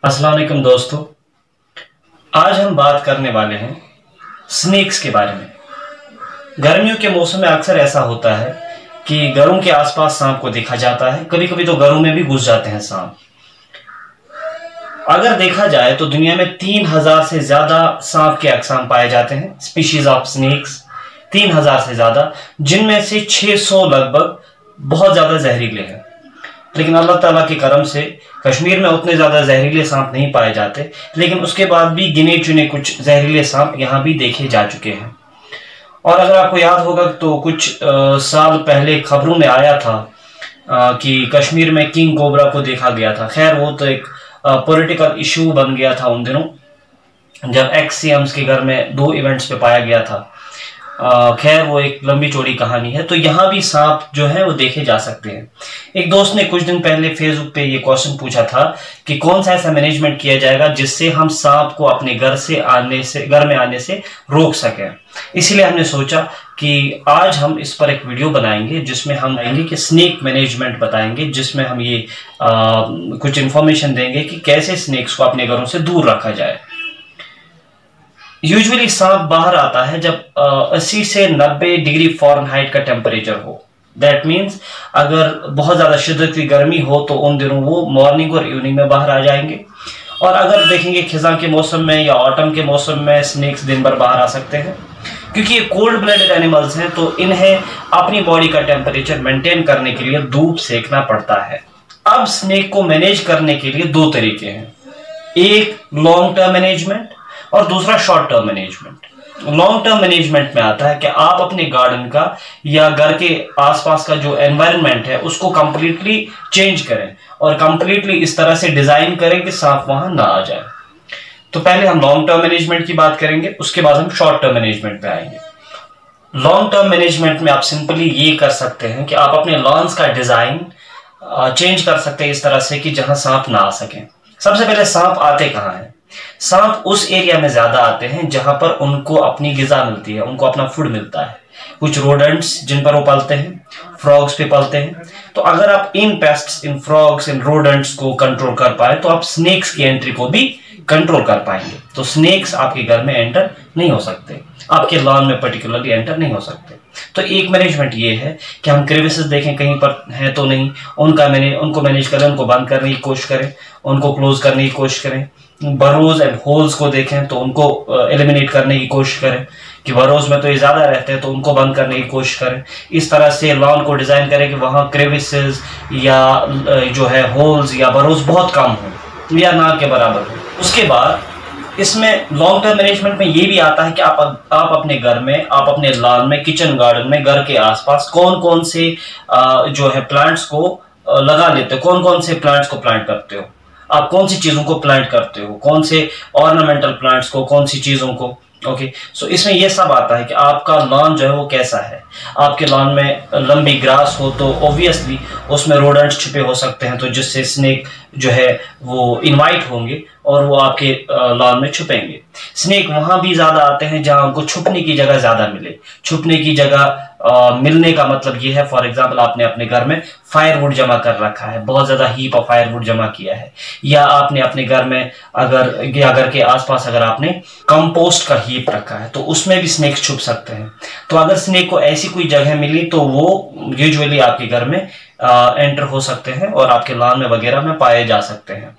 अस्सलाम वालेकुम दोस्तों। आज हम बात करने वाले हैं स्नेक्स के बारे में। गर्मियों के मौसम में अक्सर ऐसा होता है कि घरों के आसपास सांप को देखा जाता है, कभी कभी तो घरों में भी घुस जाते हैं सांप। अगर देखा जाए तो दुनिया में 3000 से ज्यादा सांप के अकसाम पाए जाते हैं, स्पीशीज ऑफ स्नेक्स 3000 से ज्यादा, जिनमें से 600 लगभग बहुत ज्यादा जहरीले हैं। लेकिन अल्लाह ताला के करम से कश्मीर में उतने ज्यादा जहरीले सांप नहीं पाए जाते, लेकिन उसके बाद भी गिने चुने कुछ जहरीले सांप यहाँ भी देखे जा चुके हैं। और अगर आपको याद होगा तो कुछ साल पहले खबरों में आया था कि कश्मीर में किंग कोबरा को देखा गया था। खैर वो तो एक पॉलिटिकल इशू बन गया था उन दिनों, जब एक्स सीएम्स के घर में 2 इवेंट्स पे पाया गया था। खैर वो एक लंबी चौड़ी कहानी है। तो यहाँ भी सांप जो है वो देखे जा सकते हैं। एक दोस्त ने कुछ दिन पहले फेसबुक पे ये क्वेश्चन पूछा था कि कौन सा ऐसा मैनेजमेंट किया जाएगा जिससे हम सांप को अपने घर में आने से रोक सकें। इसीलिए हमने सोचा कि आज हम इस पर एक वीडियो बनाएंगे जिसमें हम आएंगे कि स्नेक मैनेजमेंट बताएंगे, जिसमें हम ये कुछ इंफॉर्मेशन देंगे कि कैसे स्नेक्स को अपने घरों से दूर रखा जाए। यूजुअली सांप बाहर आता है जब 80 से 90 डिग्री फ़ारेनहाइट का टेम्परेचर हो। दैट मीन्स अगर बहुत ज़्यादा शिद्दत की गर्मी हो तो उन दिनों वो मॉर्निंग और इवनिंग में बाहर आ जाएंगे। और अगर देखेंगे खिज़ां के मौसम में या ऑटम के मौसम में स्नेक्स दिन भर बाहर आ सकते हैं, क्योंकि ये कोल्ड ब्लडेड एनिमल्स हैं तो इन्हें अपनी बॉडी का टेम्परेचर मेंटेन करने के लिए धूप सेकना पड़ता है। अब स्नेक को मैनेज करने के लिए 2 तरीके हैं, एक लॉन्ग टर्म मैनेजमेंट और दूसरा short term management. Long term management में आता है कि आप अपने गार्डन का या घर के आसपास का जो एनवायरनमेंट है उसको कंप्लीटली चेंज करें और कंप्लीटली इस तरह से डिजाइन करें कि सांप वहां ना आ जाए। तो पहले हम लॉन्ग टर्म मैनेजमेंट की बात करेंगे, उसके बाद हम शॉर्ट टर्म मैनेजमेंट पे आएंगे। लॉन्ग टर्म मैनेजमेंट में आप सिंपली ये कर सकते हैं कि आप अपने लॉन्स का डिजाइन चेंज कर सकते हैं इस तरह से कि जहां सांप ना आ सके। सबसे पहले सांप आते कहाँ हैं? सांप उस एरिया में ज्यादा आते हैं जहां पर उनको अपनी गिजा मिलती है, उनको अपना फूड मिलता है। कुछ रोडेंट्स जिन पर वो पलते हैं, फ्रॉग्स पे पलते हैं। तो अगर आप इन पेस्ट्स, इन फ्रॉग्स, इन रोडेंट्स को कंट्रोल कर पाए तो आप स्नेक्स की एंट्री को भी कंट्रोल कर पाएंगे। तो स्नेक्स आपके घर में एंटर नहीं हो सकते, आपके लॉन में पर्टिकुलरली एंटर नहीं हो सकते। तो एक मैनेजमेंट ये है कि हम क्रेविसेस देखें कहीं पर है तो नहीं, उनको मैनेज करें, उनको बंद करने की कोशिश करें, उनको क्लोज करने की कोशिश करें। बरोज एंड होल्स को देखें तो उनको एलिमिनेट करने की कोशिश करें कि बरोज में तो ये ज्यादा रहते हैं तो उनको बंद करने की कोशिश करें। इस तरह से लॉन को डिजाइन करें कि वहां क्रेविसेस या जो है होल्स या बरोज बहुत कम हो या ना के बराबर हो। उसके बाद इसमें लॉन्ग टर्म मैनेजमेंट में ये भी आता है कि आप अपने घर में, आप अपने लॉन में, किचन गार्डन में, घर के आसपास कौन कौन से जो है प्लांट्स को लगा लेते हो, कौन कौन से प्लांट्स को प्लांट करते हो, आप कौन सी चीजों को प्लांट करते हो, कौन से ऑर्नामेंटल प्लांट्स को, कौन सी चीजों को। ओके, सो इसमें यह सब आता है कि आपका लॉन जो है वो कैसा है। आपके लॉन में लंबी ग्रास हो तो ऑब्वियसली उसमें रोडेंट्स छुपे हो सकते हैं, तो जिससे स्नेक जो है वो इनवाइट होंगे और वो आपके लॉन में छुपेंगे। स्नेक वहां भी ज्यादा आते हैं जहां उनको छुपने की जगह ज्यादा मिले। छुपने की जगह मिलने का मतलब ये है, फॉर एग्जाम्पल आपने अपने घर में फायरवुड जमा कर रखा है, बहुत ज्यादा हीप ऑफ फायरवुड जमा किया है, या आपने अपने घर में घर के आसपास अगर आपने कंपोस्ट का हीप रखा है तो उसमें भी स्नेक्स छुप सकते हैं। तो अगर स्नेक को ऐसी कोई जगह मिली तो वो यूजुअली आपके घर में एंटर हो सकते हैं और आपके लॉन में वगैरह में पाए जा सकते हैं।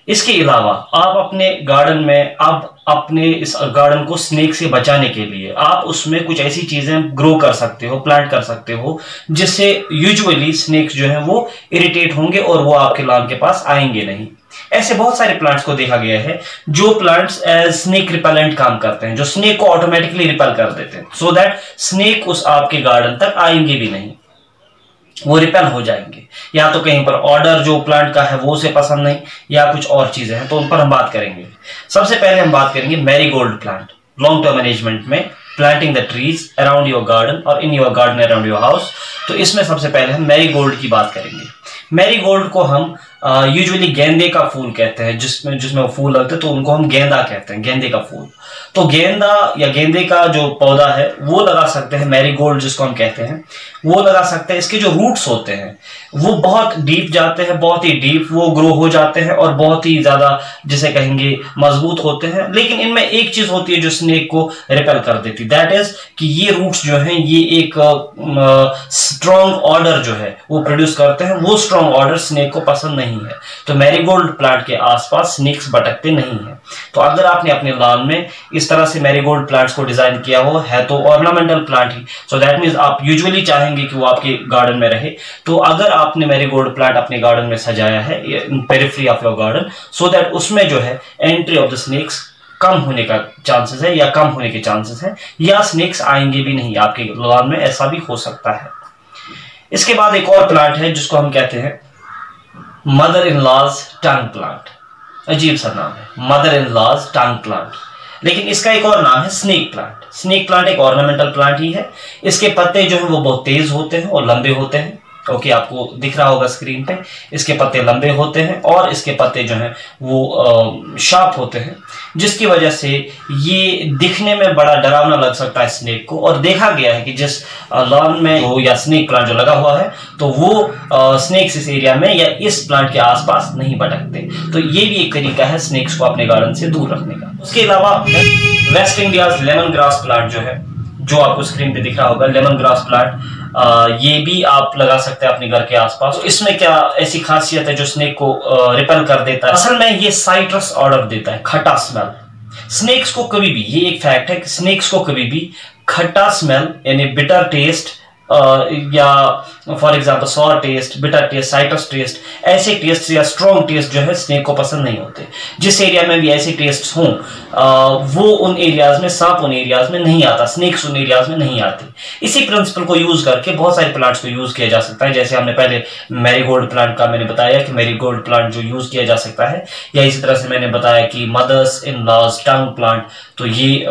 इसके अलावा आप अपने गार्डन में, आप अपने इस गार्डन को स्नेक से बचाने के लिए आप उसमें कुछ ऐसी चीजें ग्रो कर सकते हो, प्लांट कर सकते हो, जिससे यूजुअली स्नेक्स जो है वो इरिटेट होंगे और वो आपके लॉन के पास आएंगे नहीं। ऐसे बहुत सारे प्लांट्स को देखा गया है जो प्लांट्स एज स्नेक रिपेलेंट काम करते हैं, जो स्नेक को ऑटोमेटिकली रिपेल कर देते हैं, सो दैट स्नेक उस आपके गार्डन तक आएंगे भी नहीं, वो रिपेल हो जाएंगे। या तो कहीं पर ऑर्डर जो प्लांट का है वो उसे पसंद नहीं, या कुछ और चीजें हैं, तो उन पर हम बात करेंगे। सबसे पहले हम बात करेंगे marigold plant. Long term management में planting the trees around your garden और in your garden around your house. तो इसमें सबसे पहले हम मैरीगोल्ड की बात करेंगे। मैरीगोल्ड को हम यूजुअली गेंदे का फूल कहते हैं, जिसमें वो फूल लगते हैं तो उनको हम गेंदा कहते हैं, गेंदे का फूल। तो गेंदा या गेंदे का जो पौधा है वो लगा सकते हैं, मैरीगोल्ड जिसको हम कहते हैं वो लगा सकते हैं। इसके जो रूट्स होते हैं वो बहुत डीप जाते हैं, बहुत ही डीप वो ग्रो हो जाते हैं और बहुत ही ज्यादा जिसे कहेंगे मजबूत होते हैं। लेकिन इनमें एक चीज होती है जो स्नेक को रिपेल कर देती, दैट इज कि ये रूट्स जो हैं ये एक स्ट्रॉन्ग ऑर्डर जो है वो प्रोड्यूस करते हैं, वो स्ट्रॉन्ग ऑर्डर स्नेक को पसंद नहीं है। तो मैरीगोल्ड प्लांट के आसपास स्नेक्स भटकते नहीं है। तो अगर आपने अपने लॉन में इस तरह से मैरीगोल्ड प्लांट्स को डिजाइन किया हो है तो ornamental plant he, so that means आप यूजुअली चाहेंगे कि वो आपके गार्डन में रहे। तो अगर आपने मैरीगोल्ड प्लांट अपने गार्डन में सजाया है periphery of your garden, so that उसमें जो है एंट्री ऑफ द स्नेक्स कम होने का चांसेस है या कम होने के चांसेस है, या स्नेक्स आएंगे भी नहीं आपके लॉन में, ऐसा भी हो सकता है। इसके बाद एक और प्लांट है जिसको हम कहते हैं mother in law's tongue plant. अजीब सा नाम है, mother in law's tongue plant, लेकिन इसका एक और नाम है स्नेक प्लांट। स्नेक प्लांट एक ऑर्नामेंटल प्लांट ही है। इसके पत्ते जो हैं वो बहुत तेज होते हैं और लंबे होते हैं। ओके, आपको दिख रहा होगा स्क्रीन पे, इसके पत्ते लंबे होते हैं और इसके पत्ते जो हैं वो शार्प होते हैं, जिसकी वजह से ये दिखने में बड़ा डरावना लग सकता है स्नेक को। और देखा गया है कि जिस लॉन में वो या स्नेक प्लांट जो लगा हुआ है तो वो स्नेक्स इस एरिया में या इस प्लांट के आसपास नहीं भटकते। तो ये भी एक तरीका है स्नेक्स को अपने गार्डन से दूर रखने का। उसके अलावा West Indies lemongrass plant जो है, जो आपको स्क्रीन पे दिख रहा होगा, लेमन ग्रास प्लांट, ये भी आप लगा सकते हैं अपने घर के आसपास। तो इसमें क्या ऐसी खासियत है जो स्नेक को रिपेल कर देता है? असल में ये साइट्रस ऑर्डर देता है, खट्टा स्मेल। स्नेक्स को कभी भी, ये एक फैक्ट है कि स्नेक्स को कभी भी खट्टा स्मेल यानी बिटर टेस्ट या for example sour taste, bitter taste, citrus taste, ऐसे टेस्ट या स्ट्रॉन्ग टेस्ट जो है स्नेक को पसंद नहीं होते। जिस एरिया में भी ऐसे टेस्ट हों वो उन एरियाज में, सांप उन एरियाज में नहीं आता, स्नेक्स उन एरियाज में नहीं आते। इसी प्रिंसिपल को यूज करके बहुत सारे प्लांट्स को यूज किया जा सकता है। जैसे हमने पहले मैरीगोल्ड प्लांट का मैंने बताया कि मैरीगोल्ड प्लांट जो यूज किया जा सकता है, या इसी तरह से मैंने बताया कि mother's in law's tongue plant, तो ये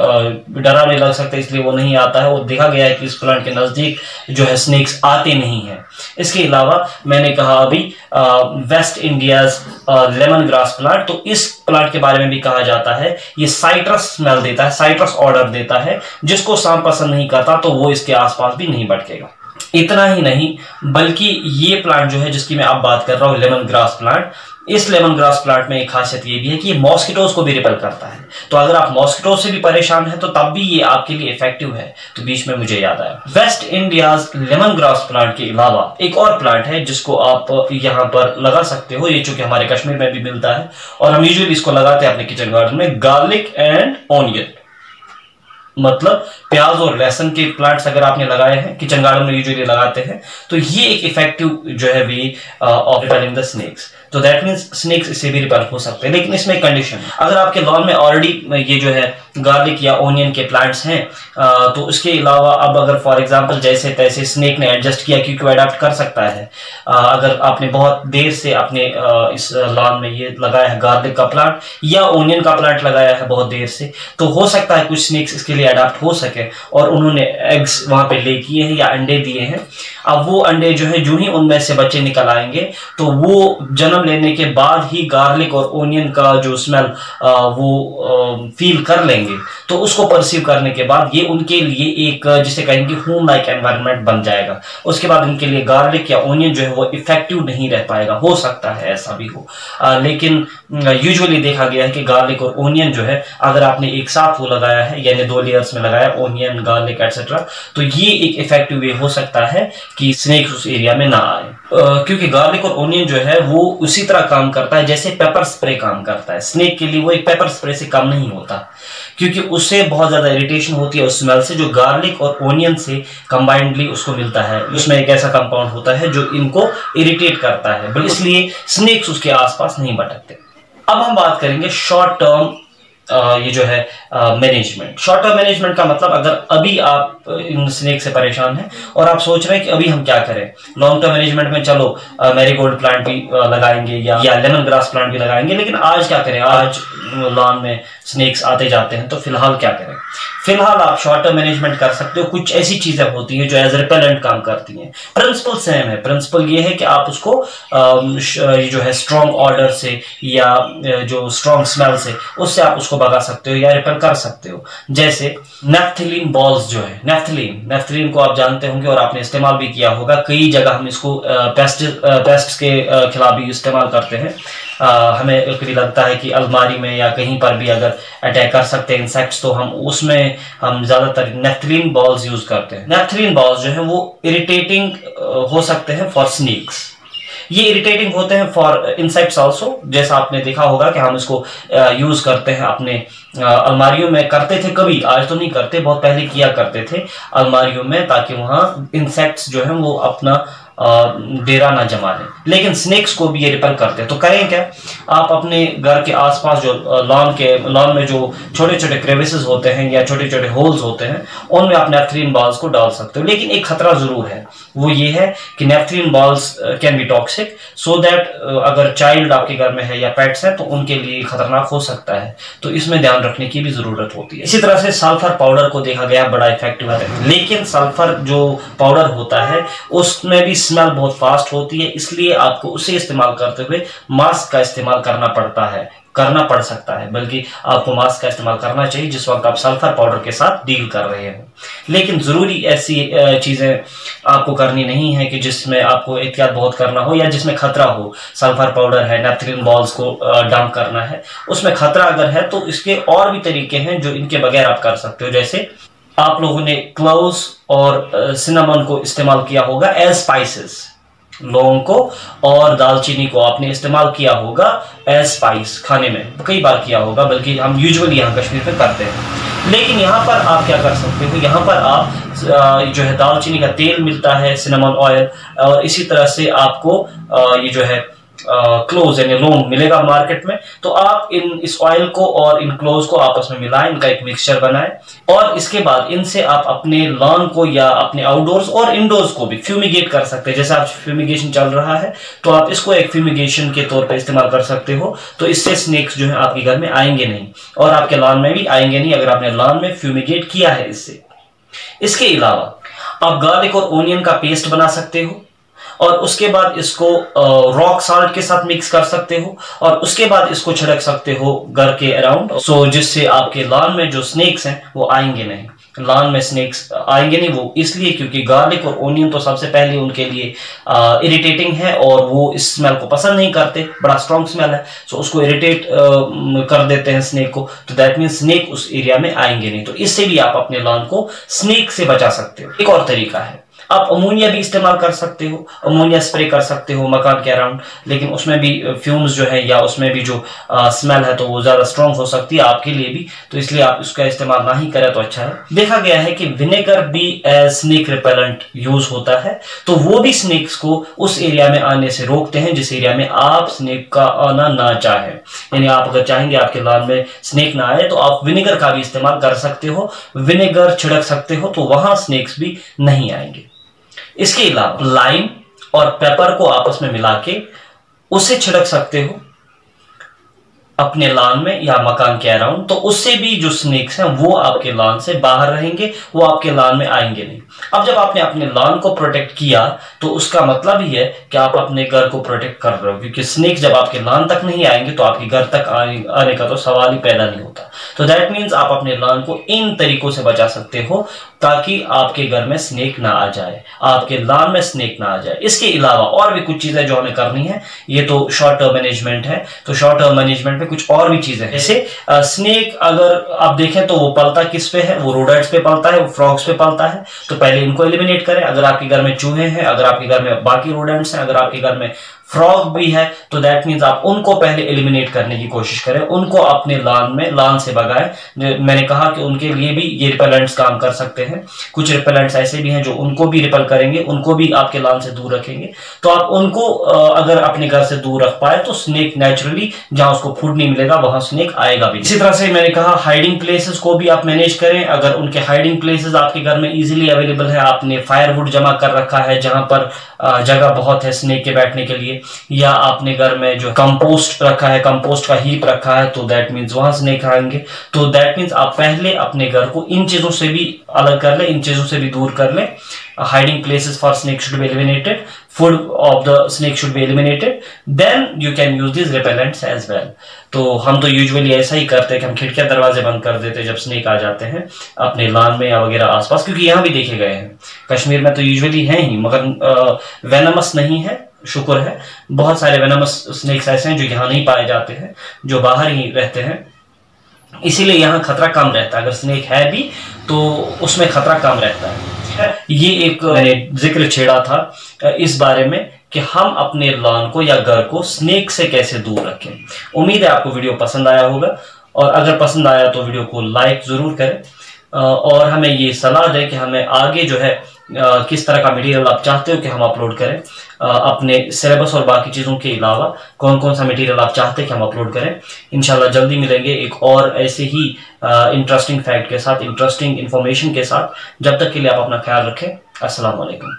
डरावने लग सकता है इसलिए वो नहीं आता है। और देखा गया है कि इस प्लांट के नजदीक जो है स्नेक्स आते नहीं है। इसके अलावा मैंने कहा अभी West Indies lemongrass plant, तो इस प्लांट के बारे में भी कहा जाता है ये साइट्रस स्मेल देता है, साइट्रस ऑर्डर देता है। जिसको सांप पसंद नहीं करता तो वो इसके आसपास भी नहीं भटकेगा। इतना ही नहीं बल्कि ये प्लांट जो है जिसकी मैं अब बात कर रहा हूँ, लेमन ग्रास प्लांट, इस लेमन ग्रास प्लांट में एक खासियत ये भी है कि ये मॉस्किटोज को भी रिपेल करता है। तो अगर आप मॉस्किटोज से भी परेशान हैं तो तब भी ये आपके लिए इफेक्टिव है। तो बीच में मुझे याद आया, West Indies lemongrass plant के अलावा एक और प्लांट है जिसको आप यहाँ पर लगा सकते हो। ये चूंकि हमारे कश्मीर में भी मिलता है और हम यूजुअली इसको लगाते हैं अपने किचन गार्डन में, गार्लिक एंड ऑनियन, मतलब प्याज और लहसुन के प्लांट्स अगर आपने लगाए हैं, किचन गार्डन में यूजुअली लगाते हैं, तो ये एक इफेक्टिव जो है way of repelling the snakes. तो दैट मींस स्नेक्स इससे भी रिपेल हो सकते हैं। लेकिन इसमें एक कंडीशन है, अगर आपके लॉन में ऑलरेडी ये जो है गार्लिक या ओनियन के प्लांट्स हैं, तो उसके अलावा अब अगर फॉर एग्जांपल जैसे तैसे स्नेक ने एडजस्ट किया, क्योंकि वो अडॉप्ट कर सकता है। अगर आपने बहुत देर से अपने इस लॉन में ये लगाया है गार्लिक का प्लांट या ओनियन का प्लांट लगाया है बहुत देर से, तो हो सकता है कुछ स्नेक्स इसके लिए अडॉप्ट हो सके और उन्होंने एग्स वहां पे ले किए हैं या अंडे दिए हैं। अब वो अंडे जो है जो ही उनमें से बच्चे निकल आएंगे तो वो जन्म लेने के बाद ही गार्लिक और ओनियन का जो स्मेल वो फील कर लेंगे। तो उसको परसीव करने के बाद ये उनके लिए एक जिसे कहेंगे होम लाइक एनवायरनमेंट बन जाएगा। उसके बाद उनके लिए गार्लिक या ओनियन जो है वो इफेक्टिव नहीं रह पाएगा। हो सकता है ऐसा भी हो, लेकिन यूजुअली देखा गया है कि गार्लिक और ओनियन जो है अगर आपने एक साथ वो लगाया है यानी 2 लेयर्स में लगाया ओनियन, गार्लिक एटसेट्रा, तो ये एक इफेक्टिव वे हो सकता है कि स्नेक्स उस एरिया में ना आए। क्योंकि गार्लिक और ओनियन जो है वो उसी तरह काम करता है जैसे पेपर स्प्रे काम करता है। स्नेक के लिए वो एक पेपर स्प्रे से कम नहीं होता, क्योंकि उससे बहुत ज्यादा इरिटेशन होती है उस स्मेल से, जो गार्लिक और ओनियन से कंबाइंडली उसको मिलता है। उसमें एक ऐसा कंपाउंड होता है जो इनको इरिटेट करता है, इसलिए स्नेक्स उसके आसपास नहीं भटकते। अब हम बात करेंगे शॉर्ट टर्म ये जो है मैनेजमेंट। शॉर्ट टर्म मैनेजमेंट का मतलब अगर अभी आप इन स्नेक से परेशान हैं और आप सोच रहे हैं कि अभी हम क्या करें, लॉन्ग टर्म मैनेजमेंट में चलो मैरीगोल्ड प्लांट भी लगाएंगे या लेमन ग्रास प्लांट भी लगाएंगे, लेकिन आज क्या करें, आज लॉन में स्नेक्स आते जाते हैं, तो फिलहाल क्या करें? फिलहाल आप शॉर्ट टर्म मैनेजमेंट कर सकते हो। कुछ ऐसी चीजें होती हैं जो एज रिपेलेंट काम करती हैं। प्रिंसिपल सेम है। प्रिंसिपल ये है कि आप उसको जो है स्ट्रॉन्ग ऑर्डर से या जो स्ट्रॉन्ग स्मेल से उससे आप उसको भगा सकते हो या रिपेल कर सकते हो। जैसे नेफ्थलीन बॉल्स जो है, नेफ्थलीन को आप जानते होंगे और आपने इस्तेमाल भी किया होगा। कई जगह हम इसको पेस्ट के खिलाफ भी इस्तेमाल करते हैं। हमें कभी लगता है कि अलमारी में या कहीं पर भी अगर अटैक कर सकते हैं इंसेक्ट्स, तो हम उसमें हम ज्यादातर नेफ्थलीन बॉल्स यूज करते हैं। नेफ्थलीन बॉल्स जो है वो इरिटेटिंग हो सकते हैं फॉर स्नेक्स। ये इरिटेटिंग होते हैं फॉर इंसेक्ट्स आल्सो। जैसा आपने देखा होगा कि हम इसको यूज करते हैं अपने अलमारियों में, करते थे कभी, आज तो नहीं करते, बहुत पहले किया करते थे अलमारियों में, ताकि वहां इंसेक्ट्स जो है वो अपना डेरा ना जमा लें। लेकिन स्नेक्स को भी ये रिपेल करते हैं। तो करें क्या, आप अपने घर के आसपास जो लॉन में जो छोटे छोटे क्रेविसेस होते हैं या छोटे छोटे होल्स होते हैं, उनमें आप नेफ्थलीन बॉल्स को डाल सकते हो। लेकिन एक खतरा जरूर है, वो ये है कि naphthalene balls can be toxic, so that अगर चाइल्ड आपके घर में है या पेट्स हैं तो उनके लिए खतरनाक हो सकता है। तो इसमें ध्यान रखने की भी जरूरत होती है। इसी तरह से सल्फर पाउडर को देखा गया बड़ा इफेक्टिव है, लेकिन सल्फर जो पाउडर होता है उसमें भी स्मेल बहुत फास्ट होती है, इसलिए आपको उसे इस्तेमाल करते हुए मास्क का इस्तेमाल करना पड़ सकता है। बल्कि आपको मास्क का इस्तेमाल करना चाहिए जिस वक्त आप सल्फर पाउडर के साथ डील कर रहे हो। लेकिन जरूरी ऐसी चीजें आपको करनी नहीं है कि जिसमें आपको एहतियात बहुत करना हो या जिसमें खतरा हो। सल्फर पाउडर है, नेफ्थलीन बॉल्स को डंप करना है, उसमें खतरा अगर है तो इसके और भी तरीके हैं जो इनके बगैर आप कर सकते हो। जैसे आप लोगों ने क्लोव्स और सिनेमन को इस्तेमाल किया होगा एज स्पाइसेस। लौंग को और दालचीनी को आपने इस्तेमाल किया होगा एज स्पाइस, खाने में कई बार किया होगा, बल्कि हम यूजुअली यहाँ कश्मीर में करते हैं। लेकिन यहाँ पर आप क्या कर सकते हो, यहाँ पर आप जो है दालचीनी का तेल मिलता है, सिनेमन ऑयल, और इसी तरह से आपको ये जो है क्लोव्स यानी लौंग मिलेगा मार्केट में। तो आप इस ऑयल को और इन क्लोव्स को आपस में मिलाएं, इनका एक मिक्सचर बनाएं और इसके बाद इनसे आप अपने लॉन को या अपने आउटडोर्स और इंडोर्स को भी फ्यूमिगेट कर सकते हैं। जैसे आप फ्यूमिगेशन चल रहा है तो आप इसको एक फ्यूमिगेशन के तौर पर इस्तेमाल कर सकते हो। तो इससे स्नेक्स जो है आपके घर में आएंगे नहीं और आपके लॉन में भी आएंगे नहीं अगर आपने लॉन में फ्यूमिगेट किया है इससे। इसके अलावा आप गार्लिक और ओनियन का पेस्ट बना सकते हो और उसके बाद इसको रॉक साल्ट के साथ मिक्स कर सकते हो और उसके बाद इसको छिड़क सकते हो घर के अराउंड, सो जिससे आपके लॉन में जो स्नेक्स हैं वो आएंगे नहीं। लॉन में स्नेक्स आएंगे नहीं वो इसलिए क्योंकि गार्लिक और ओनियन तो सबसे पहले उनके लिए इरिटेटिंग है और वो इस स्मेल को पसंद नहीं करते, बड़ा स्ट्रॉन्ग स्मेल है, सो उसको इरिटेट कर देते हैं स्नेक को। तो दैट मीन स्नेक उस एरिया में आएंगे नहीं। तो इससे भी आप अपने लॉन को स्नेक से बचा सकते हो। एक और तरीका है, आप अमोनिया भी इस्तेमाल कर सकते हो, अमोनिया स्प्रे कर सकते हो मकान के अराउंड, लेकिन उसमें भी फ्यूम्स जो है या उसमें भी जो स्मेल है तो वो ज्यादा स्ट्रॉन्ग हो सकती है आपके लिए भी, तो इसलिए आप उसका इस्तेमाल ना ही करें तो अच्छा है। देखा गया है कि विनेगर भी एज स्नेक रिपेलेंट यूज होता है, तो वो भी स्नेक्स को उस एरिया में आने से रोकते हैं जिस एरिया में आप स्नेक का आना ना चाहें। यानी आप अगर चाहेंगे आपके लॉन में स्नेक ना आए तो आप विनेगर का भी इस्तेमाल कर सकते हो, विनेगर छिड़क सकते हो तो वहां स्नेक्स भी नहीं आएंगे। इसके अलावा लाइम और पेपर को आपस में मिला के उसे छिड़क सकते हो अपने लॉन में या मकान के अराउंड, तो उससे भी जो स्नेक्स हैं वो आपके लॉन से बाहर रहेंगे, वो आपके लॉन में आएंगे नहीं। अब जब आपने अपने लॉन को प्रोटेक्ट किया तो उसका मतलब ही है कि आप अपने घर को प्रोटेक्ट कर रहे हो, क्योंकि स्नेक्स जब आपके लॉन तक नहीं आएंगे तो आपके घर तक आने का तो सवाल ही पैदा नहीं होता। तो दैट मीन्स आप अपने लॉन को इन तरीकों से बचा सकते हो ताकि आपके घर में स्नेक ना आ जाए, आपके लॉन में स्नेक ना आ जाए। इसके अलावा और भी कुछ चीजें जो हमें करनी है, ये तो शॉर्ट टर्म मैनेजमेंट है, तो शॉर्ट टर्म मैनेजमेंट में कुछ और भी चीजें हैं। जैसे स्नेक अगर आप देखें तो वो पलता किस पे है, वो रोडेट्स पे पलता है, वो फ्रॉग्स पे पलता है, तो पहले इनको एलिमिनेट करें। अगर आपके घर में चूहे हैं, अगर आपके घर में बाकी रोडेंट्स हैं, अगर आपके घर में फ्रॉग भी है तो दैट मीन्स आप उनको पहले एलिमिनेट करने की कोशिश करें, उनको अपने लान से भगाएं। मैंने कहा कि उनके लिए भी ये रिपेलेंट्स काम कर सकते हैं। कुछ रिपेलेंट्स ऐसे भी हैं जो उनको भी रिपेल करेंगे, उनको भी आपके लान से दूर रखेंगे। तो आप उनको अगर अपने घर से दूर रख पाए तो स्नेक नेचुरली जहां उसको फूड नहीं मिलेगा वहां स्नेक आएगा भी। इसी तरह से मैंने कहा हाइडिंग प्लेसेस को भी आप मैनेज करें। अगर उनके हाइडिंग प्लेसेस आपके घर में इजीली अवेलेबल है, आपने फायरवुड जमा कर रखा है जहां पर जगह बहुत है स्नेक के बैठने के लिए, या आपने घर में जो कंपोस्ट रखा है, कंपोस्ट का हीप रखा है, तो दैट मीन्स वहां स्नेक आएंगे। तो दैट मीन्स आप पहले अपने घर को इन चीजों से भी अलग कर ले, इन चीजों से भी दूर कर ले। hiding places for snake should be eliminated, food of the snake should be eliminated, then you can use these repellents as well। तो हम तो यूजुअली ऐसा ही करते हैं कि हम खिड़कियां दरवाजे बंद कर देते हैं जब स्नेक आ जाते हैं अपने लॉन में या वगैरह आसपास, क्योंकि यहाँ भी देखे गए हैं, कश्मीर में तो यूजुअली है ही, मगर वेनमस नहीं है, शुक्र है। बहुत सारे वेनमस स्नेक्स ऐसे हैं जो यहाँ नहीं पाए जाते हैं, जो बाहर ही रहते हैं, इसीलिए यहाँ खतरा कम रहता है। अगर स्नेक है भी तो उसमें खतरा कम रहता है। ये एक मैंने जिक्र छेड़ा था इस बारे में कि हम अपने लॉन को या घर को स्नेक से कैसे दूर रखें। उम्मीद है आपको वीडियो पसंद आया होगा, और अगर पसंद आया तो वीडियो को लाइक जरूर करें, और हमें ये सलाह दें कि हमें आगे जो है किस तरह का मटेरियल आप चाहते हो कि हम अपलोड करें। अपने सिलेबस और बाकी चीज़ों के अलावा कौन कौन सा मटेरियल आप चाहते हैं कि हम अपलोड करें। इंशाल्लाह जल्दी मिलेंगे एक और ऐसे ही इंटरेस्टिंग फैक्ट के साथ, इंटरेस्टिंग इंफॉर्मेशन के साथ। जब तक के लिए आप अपना ख्याल रखें। अस्सलाम वालेकुम।